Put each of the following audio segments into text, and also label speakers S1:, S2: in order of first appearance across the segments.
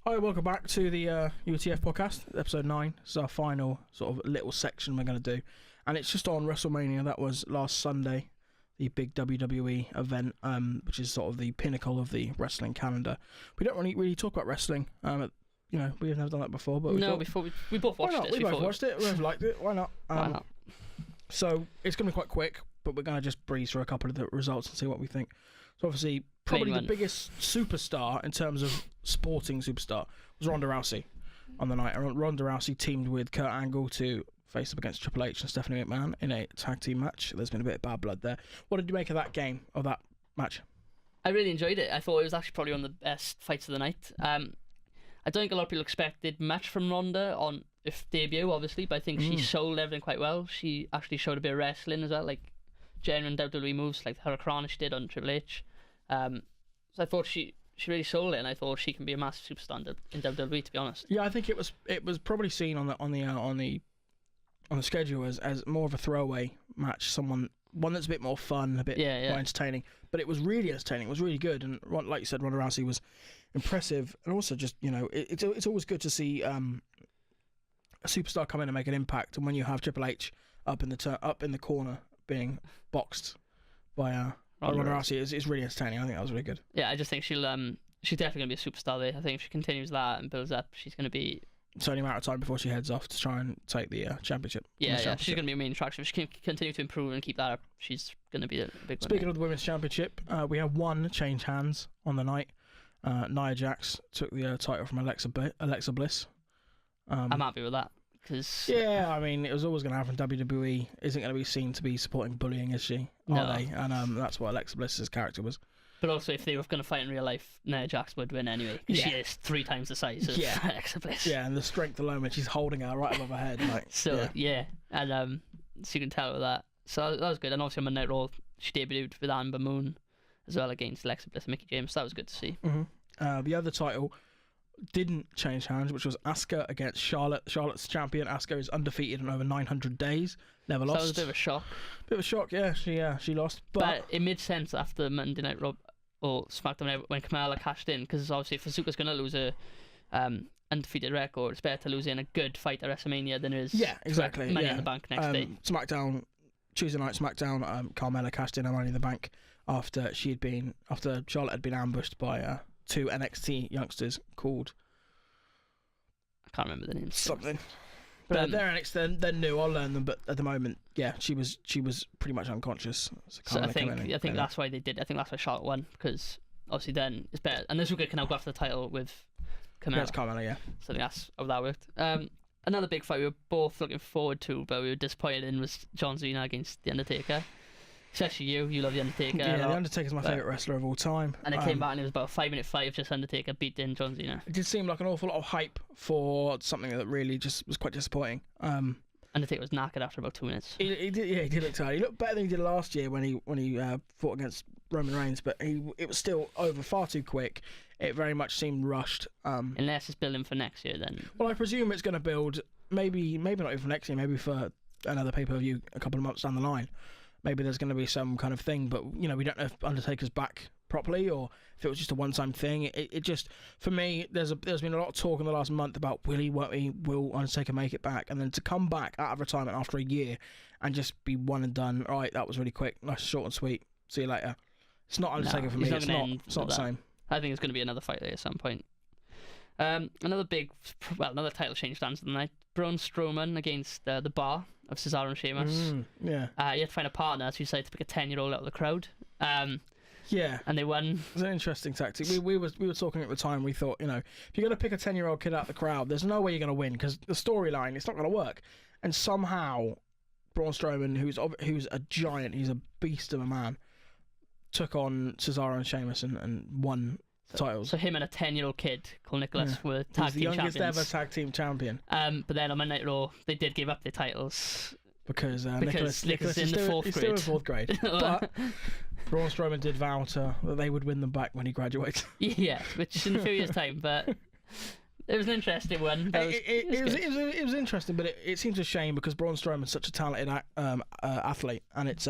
S1: Hi, welcome back to the Utf Podcast, episode 9. This is our final sort of little section we're going to do. And it's just on Wrestlemania. That was last Sunday, the big WWE event, which is sort of the pinnacle of the wrestling calendar. We don't really talk about wrestling. We've never done that before. But
S2: we both watched it.
S1: We both watched it. We both liked it. Why not?
S2: Why not?
S1: So it's going to be quite quick, but we're going to just breeze through a couple of the results and see what we think. So obviously, probably the biggest superstar in terms of sporting superstar was Ronda Rousey on the night. Ronda Rousey teamed with Kurt Angle to face up against Triple H and Stephanie McMahon in a tag team match. There's been a bit of bad blood there. What did you make of that game, of that match?
S2: I really enjoyed it. I thought it was actually probably one of the best fights of the night. I don't think a lot of people expected much from Ronda on if debut, obviously, but I think she sold everything quite well. She actually showed a bit of wrestling as well, like genuine WWE moves, like Hurricane she did on Triple H. So I thought she really sold it, and I thought she can be a massive superstar in WWE. To be honest,
S1: yeah, I think it was probably seen on the schedule as more of a throwaway match, one that's a bit more fun, a bit more entertaining. But it was really entertaining. It was really good, and like you said, Ronda Rousey was impressive, and also just it's always good to see a superstar come in and make an impact. And when you have Triple H up in the corner being boxed by Ronda Rousey, it's really entertaining. I think that was really good. Yeah,
S2: I just think she's definitely going to be a superstar there. I think if she continues that and builds up, she's going to be...
S1: It's only a matter of time before she heads off to try and take the championship.
S2: Yeah, she's going to be a main attraction. If she can continue to improve and keep that up, she's going to be a big one.
S1: Speaking of the Women's Championship, we had one change hands on the night. Nia Jax took the title from Alexa Bliss.
S2: I'm happy with that.
S1: Yeah, I mean, it was always going to happen. WWE isn't going to be seen to be supporting bullying, is she? Are they? And that's what Alexa Bliss's character was.
S2: But also, if they were going to fight in real life, Nia Jax would win anyway. She is 3 times the size of Alexa Bliss.
S1: Yeah, and the strength alone when she's holding her right above her head. Like,
S2: so and so you can tell with that. So that was good. And obviously on Monday Night Raw, she debuted with Amber Moon as well against Alexa Bliss and Mickie James. So that was good to see.
S1: Mm-hmm. The other title didn't change hands, which was Asuka against Charlotte. Charlotte's champion. Asuka is undefeated in over 900 days. Never lost.
S2: That was a bit of a shock.
S1: Yeah. She lost. But
S2: it made sense after Monday Night Raw or SmackDown when Kamala cashed in, because obviously if Asuka's going to lose a undefeated record, it's better to lose in a good fight at WrestleMania than it is Money in the Bank next day.
S1: Tuesday night SmackDown, Carmella cashed in her Money in the Bank after Charlotte had been ambushed by 2 NXT youngsters called...
S2: I can't remember the names.
S1: Something. But they're NXT, they're new, I'll learn them, but at the moment, she was pretty much unconscious.
S2: So I think that's why they did. I think that's why Charlotte won, because obviously then it's better. And Asuka can now go after the title with Carmella.
S1: That's Carmella, yeah.
S2: So I think that's how that worked. Another big fight we were both looking forward to, but we were disappointed in, was John Cena against The Undertaker. Especially you love The Undertaker.
S1: Yeah, The Undertaker's my favourite wrestler of all time.
S2: And it came back and it was about a 5-minute fight of just Undertaker beating John Cena.
S1: It did seem like an awful lot of hype for something that really just was quite disappointing.
S2: Undertaker was knackered after about 2 minutes.
S1: He did look tired. He looked better than he did last year when he fought against Roman Reigns, but it was still over far too quick. It very much seemed rushed.
S2: Unless it's building for next year, then.
S1: Well, I presume it's going to build, maybe not even for next year, maybe for another pay-per-view a couple of months down the line. Maybe there's going to be some kind of thing, but we don't know if Undertaker's back properly or if it was just a one-time thing. It just, for me, there's been a lot of talk in the last month about will Undertaker make it back, and then to come back out of retirement after a year and just be one and done. All right, that was really quick, nice, short and sweet. See you later. It's not Undertaker for me. It's not the same.
S2: I think it's going to be another fight there at some point. Another title change stands for the night. Braun Strowman against the Bar of Cesaro and Sheamus.
S1: You
S2: had to find a partner, so you decided to pick a 10-year-old out of the crowd. And they won.
S1: It's an interesting tactic. We were talking at the time. We thought, if you're going to pick a 10-year-old kid out of the crowd, there's no way you're going to win, because the storyline, it's not going to work. And somehow, Braun Strowman, who's a giant, he's a beast of a man, took on Cesaro and Sheamus and won titles.
S2: So him and a 10-year-old kid called Nicholas were tag team champions.
S1: The youngest ever tag team champion.
S2: But then on Monday Night Raw, they did give up their titles.
S1: Because Nicholas is
S2: in the fourth grade.
S1: Still in fourth grade. But Braun Strowman did vow that they would win them back when he graduates.
S2: Yeah, which is in a few years' time, but it was an interesting one.
S1: It was interesting, but it seems a shame because Braun Strowman's such a talented athlete, and it's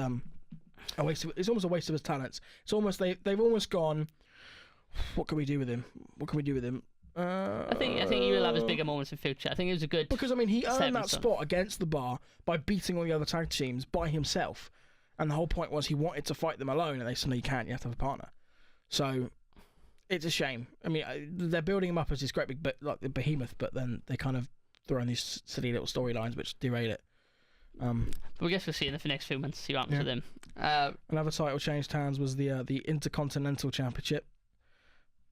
S1: it's almost a waste of his talents. It's almost they've almost gone, what can we do with him?
S2: I think he will have his bigger moments in future. I think it was a good
S1: because I mean he earned that spot against the Bar by beating all the other tag teams by himself, and the whole point was he wanted to fight them alone, and they said no, you can't. You have to have a partner. So it's a shame. I mean they're building him up as this great big like the behemoth, but then they kind of throw in these silly little storylines which derail it.
S2: But we guess we'll see in the next few months see what happens with him.
S1: Another title changed hands was the Intercontinental Championship,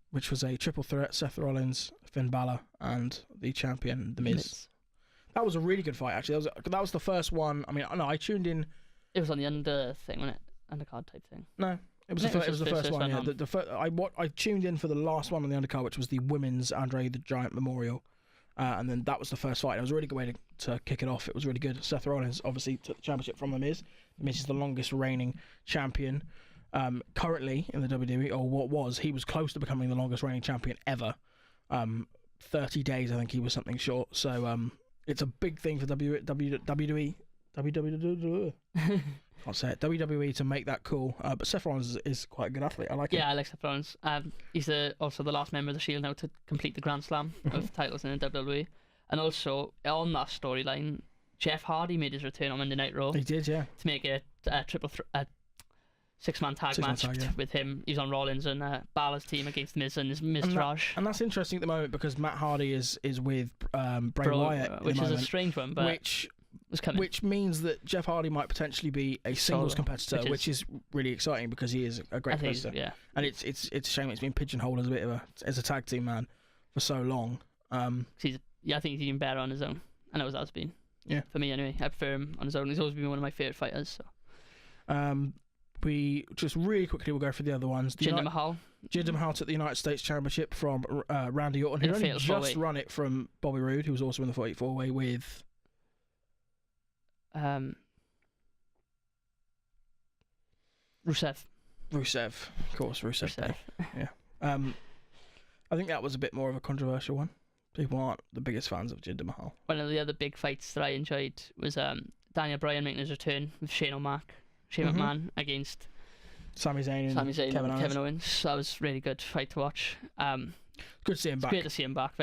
S1: which was a triple threat: Seth Rollins, Finn Balor, and the champion, The Miz. That was a really good fight, actually. That was the first one. I mean, no, I tuned in.
S2: It was on the under thing, wasn't it? Undercard type thing.
S1: No, it was the first one. Yeah, I tuned in for the last one on the undercard, which was the Women's Andre the Giant Memorial. And then that was the first fight. It was a really good way to kick it off. It was really good. Seth Rollins obviously took the championship from The Miz. The Miz is the longest reigning champion currently in the WWE, or what was. He was close to becoming the longest reigning champion ever. 30 days, I think he was something short. So it's a big thing for WWE. I'll say it. WWE to make that cool. But Seth Rollins is quite a good athlete. I like him.
S2: Yeah, I like Seth Rollins. He's also the last member of the Shield now to complete the Grand Slam of titles in the WWE. And also, on that storyline, Jeff Hardy made his return on Monday Night Raw.
S1: He did, yeah.
S2: To make it a six-man tag match with him. He's on Rollins and Balor's team against Miz and Mizraj.
S1: And that's interesting at the moment because Matt Hardy is with Bray Wyatt,
S2: which is a strange one, but
S1: which means that Jeff Hardy might potentially be a singles competitor, which is really exciting because he is a great competitor.
S2: Yeah.
S1: And it's a shame it's been pigeonholed as a bit of as a tag team man for so long.
S2: I think he's even better on his own. I know that's been.
S1: Yeah.
S2: For me anyway, I prefer him on his own. He's always been one of my favourite fighters. So.
S1: We just really quickly will go for the other ones.
S2: Jinder Mahal.
S1: Jinder Mahal took the United States Championship from Randy Orton, who only just run it from Bobby Roode, who was also in the 44-way with.
S2: Rusev,
S1: of course, Rusev. Yeah. I think that was a bit more of a controversial one. People aren't the biggest fans of Jinder Mahal.
S2: One of the other big fights that I enjoyed was Daniel Bryan making his return with Shane McMahon against
S1: Sami Zayn and Kevin Owens.
S2: That was really good fight to watch.
S1: Good to see him back.
S2: Great to see him back.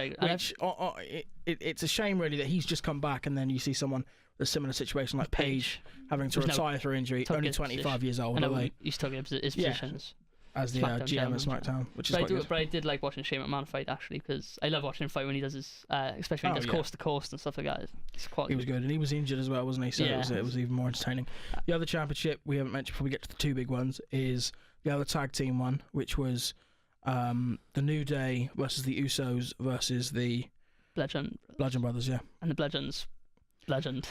S1: It's a shame really that he's just come back and then you see someone with a similar situation like Paige having to retire through injury, only 25 years old.
S2: He's taking his positions.
S1: As the GM of SmackDown, which is quite good.
S2: But I did like watching Shane McMahon fight actually because I love watching him fight when he does his, especially when he does coast to coast and stuff like that.
S1: He was good, and he was injured as well, wasn't he? So it was even more entertaining. The other championship we haven't mentioned before we get to the two big ones is the other tag team one, which was the New Day versus the Usos versus the
S2: Bludgeon
S1: Brothers, yeah.
S2: And the Bludgeon's legend.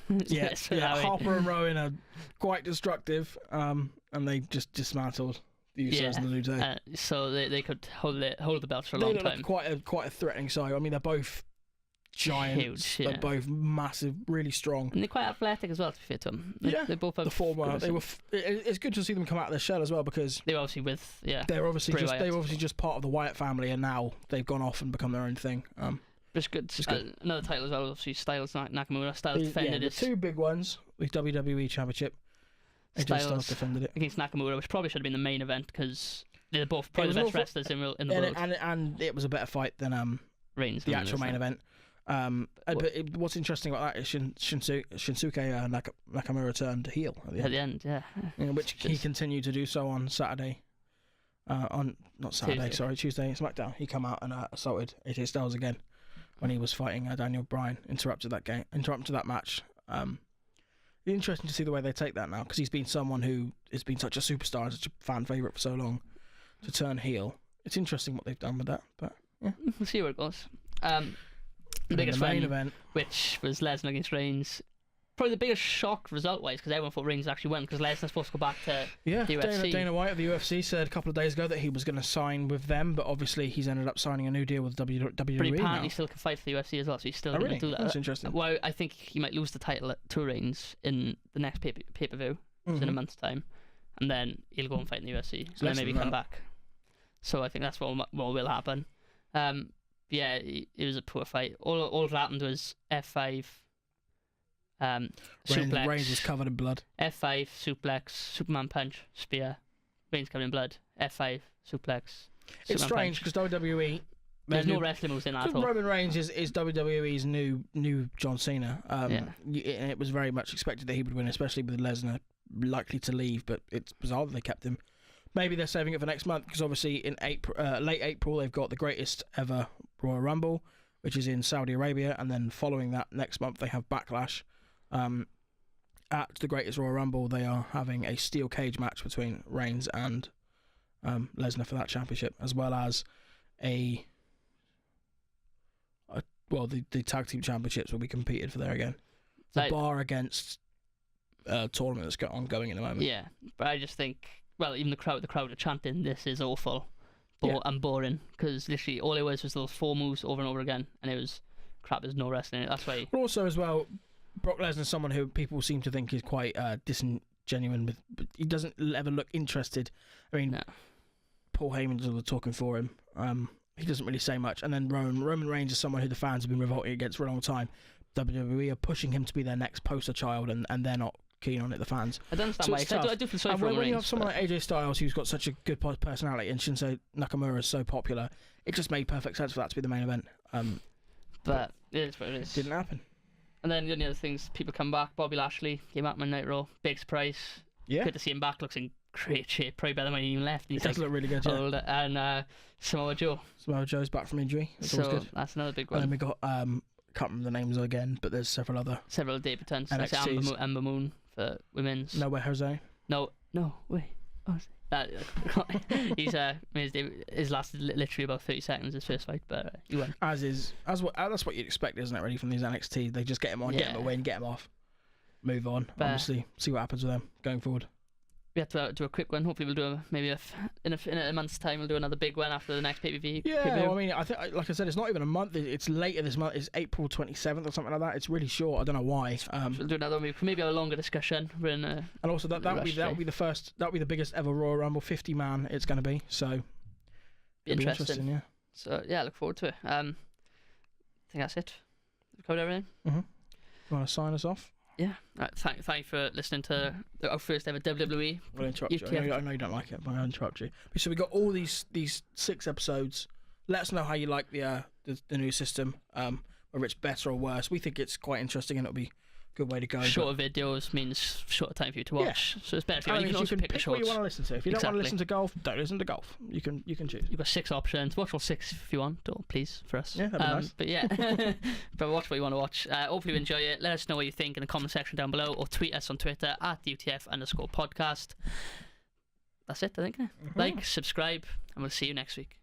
S1: Harper and Rowan are quite destructive, and they just dismantled the Usos and the New Day.
S2: So they could hold the belts for a long time.
S1: They look like quite a threatening side. I mean, they're both giants. Huge, They're both massive, really strong.
S2: And they're quite athletic as well, to be fair to them. They both have
S1: the former. It's good to see them come out of their shell as well because
S2: they were obviously
S1: they're obviously just part of the Wyatt family, and now they've gone off and become their own thing.
S2: It's good. Another title as well, obviously Styles Nakamura. Styles defended
S1: the two big ones with WWE Championship. Styles defended it
S2: against Nakamura, which probably should have been the main event because they're both probably the best wrestlers in the world.
S1: And it was a better fight than
S2: Reigns,
S1: the actual main event. What's interesting about that is Shinsuke Nakamura turned heel
S2: at the end,
S1: which he continued to do so on Saturday. Tuesday SmackDown. He come out and assaulted AJ Styles again when he was fighting Daniel Bryan. Interrupted that match. Interesting to see the way they take that now because he's been someone who has been such a superstar and such a fan favourite for so long to turn heel. It's interesting what they've done with that, but yeah.
S2: We'll see where it goes. The biggest main event, which was Lesnar against Reigns. Probably the biggest shock result-wise because everyone thought Reigns actually won because Lesnar's supposed to go back to the UFC.
S1: Dana White of the UFC said a couple of days ago that he was going to sign with them, but obviously he's ended up signing a new deal with WWE.
S2: But he apparently still can fight for the UFC as well, so he's still going to do that.
S1: That's interesting.
S2: Well, I think he might lose the title to Reigns in the next pay-per-view, in a month's time, and then he'll go and fight in the UFC, and then maybe come back. So I think that's what will happen. It was a poor fight. All that happened was F5. Suplex.
S1: Reigns was covered in blood.
S2: F5 suplex, Superman punch, spear. Reigns covered in blood. F5 suplex.
S1: It's strange because WWE
S2: There's no wrestling moves in that at all.
S1: Roman Reigns is WWE's new John Cena. It was very much expected that he would win, especially with Lesnar likely to leave, but it's bizarre that they kept him. Maybe they're saving it for next month, because obviously in late April they've got the greatest ever Royal Rumble, which is in Saudi Arabia, and then following that next month they have Backlash. At the greatest Royal Rumble they are having a steel cage match between Reigns and Lesnar for that championship, as well as the tag team championships will be competed for there again. The bar against tournament that's ongoing in the moment.
S2: Yeah, but I just think, well, even the crowd are chanting, "This is awful," and boring, because literally all it was those 4 moves over and over again, and it was crap. There's no wrestling in it. That's why.
S1: But also as well, Brock Lesnar is someone who people seem to think is quite disingenuine with. But he doesn't ever look interested. I mean, Paul Heyman's all talking for him. He doesn't really say much. And then Roman Reigns is someone who the fans have been revolting against for a long time. WWE are pushing him to be their next poster child, and they're not keen on it, the fans.
S2: I don't understand why. I do feel sorry for Roman Reigns.
S1: When you have someone like AJ Styles who's got such a good personality, and Shinsuke Nakamura is so popular, it just made perfect sense for that to be the main event.
S2: But it is what it is.
S1: Didn't happen.
S2: And then the other things, people come back. Bobby Lashley came out Monday Night Raw. Big surprise.
S1: Yeah.
S2: Good to see him back. Looks in great shape. Probably better than when he even left.
S1: He does look really good,
S2: older. And Samoa Joe.
S1: Samoa Joe's back from injury. That's always good.
S2: That's another big one.
S1: And then we got, can't remember the names again, but there's several debutants. Like Ember Moon for women's. No Way Jose.
S2: No way. His lasted literally about 30 seconds, his first fight, but he won.
S1: That's what you'd expect, isn't it? Really, from these NXT, they just get him on, get him a win, get him off, move on. Obviously, see what happens with them going forward.
S2: We have to do a quick one. Hopefully, we'll do in a month's time. We'll do another big one after the next pay-per-view.
S1: Yeah, well, I mean, I think, like I said, it's not even a month. It's later this month. It's April 27th or something like that. It's really short. I don't know why.
S2: We'll do another one. Maybe a longer discussion. And
S1: also that would be the first. That would be the biggest ever Royal Rumble. 50 man. It's going to be so.
S2: Interesting.
S1: Yeah.
S2: So yeah, look forward to it. I think that's it. We've covered everything.
S1: You want to sign us off?
S2: Yeah. Right, thank you for listening to our first ever WWE.
S1: I'll interrupt you. I know you don't like it, but I'll interrupt you. So we got all these 6 episodes. Let us know how you like the new system, whether it's better or worse. We think it's quite interesting, and it'll be a good way to go.
S2: Shorter videos means shorter time for you to watch. Yeah. So it's better for you. You can also pick the shorts.
S1: What you want to listen to. If you don't want to listen to golf, don't listen to golf. You can choose.
S2: You've got 6 options. Watch all 6 if you want, or please, for us.
S1: Yeah, that'd be nice.
S2: But yeah, but watch what you want to watch. Hopefully you enjoy it. Let us know what you think in the comment section down below, or tweet us on Twitter at UTF_podcast. That's it, I think. Like, subscribe, and we'll see you next week.